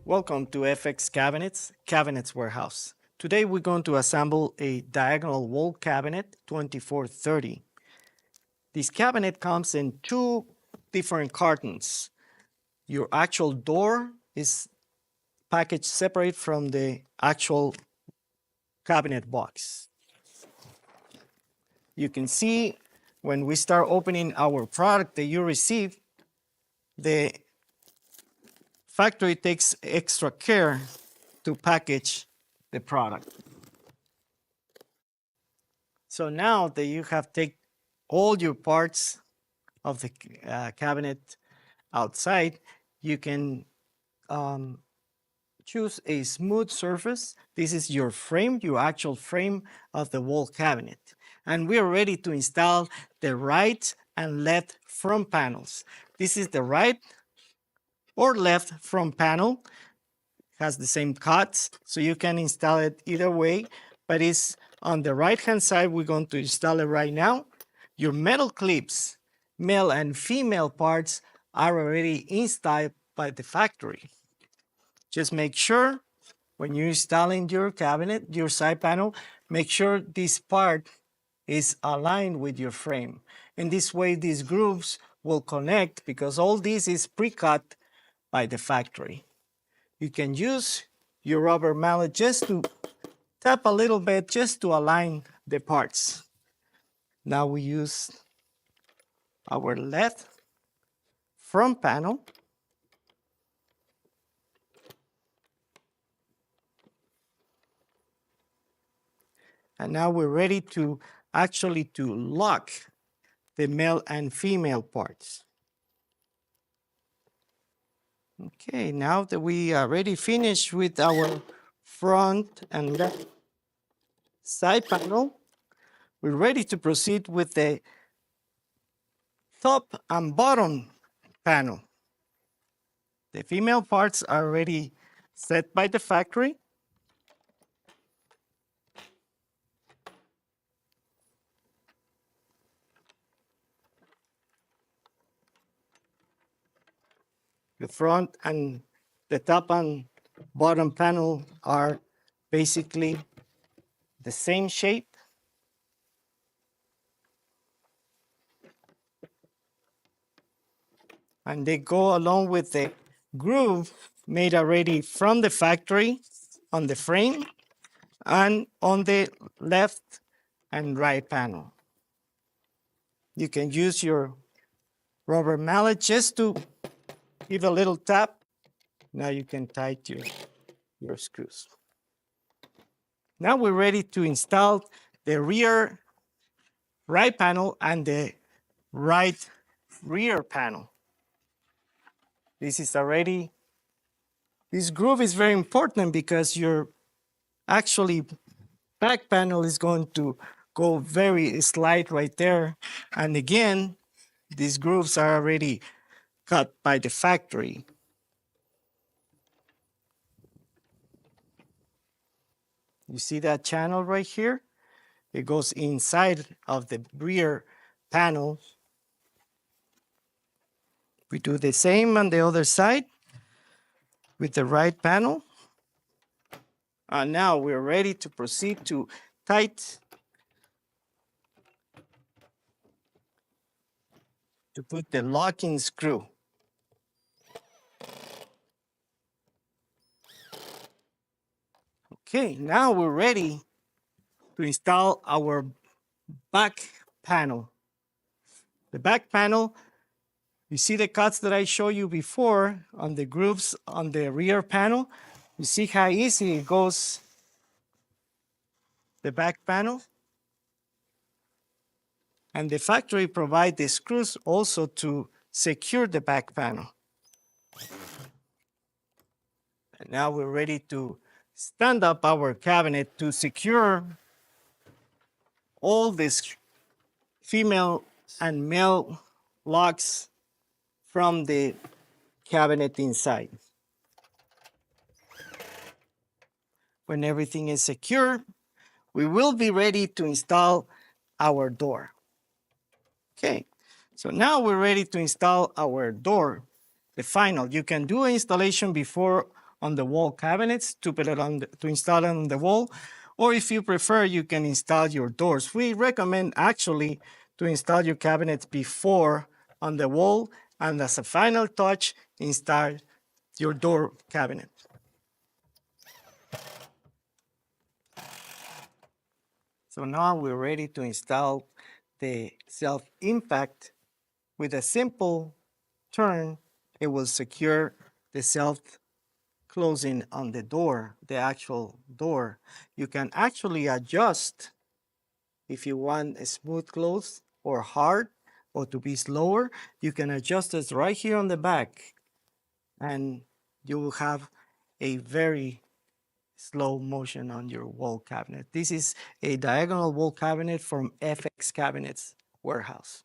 Welcome to FX Cabinets Warehouse. Today we're going to assemble a diagonal wall cabinet 2430. This cabinet comes in two different cartons. Your actual door is packaged separate from the actual cabinet box. You can see when we start opening our product that you receive, the factory takes extra care to package the product. So now that you have taken all your parts of the cabinet outside, you can choose a smooth surface. This is your frame, your actual frame of the wall cabinet. And we are ready to install the right and left front panels. This is the right or left front panel. Has the same cuts, so you can install it either way, but it's on the right hand side. We're going to install it right now. Your metal clips, male and female parts, are already installed by the factory. Just make sure when you're installing your cabinet, your side panel, make sure this part is aligned with your frame. In this way, these grooves will connect because all this is pre-cut by the factory. You can use your rubber mallet just to tap a little bit just to align the parts. Now we use our left front panel. And now we're ready to actually to lock the male and female parts. Okay, now that we are already finished with our front and left side panel, we're ready to proceed with the top and bottom panel. The female parts are already set by the factory. The front and the top and bottom panel are basically the same shape. And they go along with the groove made already from the factory on the frame and on the left and right panel. You can use your rubber mallet just to give a little tap. Now you can tighten your screws. Now we're ready to install the rear right panel and the right rear panel. This groove is very important because your actually back panel is going to go very slight right there. And again, these grooves are already cut by the factory. You see that channel right here? It goes inside of the rear panel. We do the same on the other side with the right panel. And now we're ready to proceed to put the locking screw. Okay, now we're ready to install our back panel. The back panel, you see the cuts that I showed you before on the grooves on the rear panel. You see how easy it goes, the back panel. And the factory provides the screws also to secure the back panel. And now we're ready to stand up our cabinet to secure all these female and male locks from the cabinet inside. When everything is secure, we will be ready to install our door. Okay, so now we're ready to install our door, the final. You can do installation before on the wall cabinets to put it on to install it on the wall. Or if you prefer, you can install your doors. We recommend actually to install your cabinets before on the wall, and as a final touch, install your door cabinet. So now we're ready to install the self-impact. With a simple turn, it will secure the self-closing on the door, the actual door. You can actually adjust if you want a smooth close or hard or to be slower. You can adjust this right here on the back, and you will have a very slow motion on your wall cabinet. This is a diagonal wall cabinet from FX Cabinets Warehouse.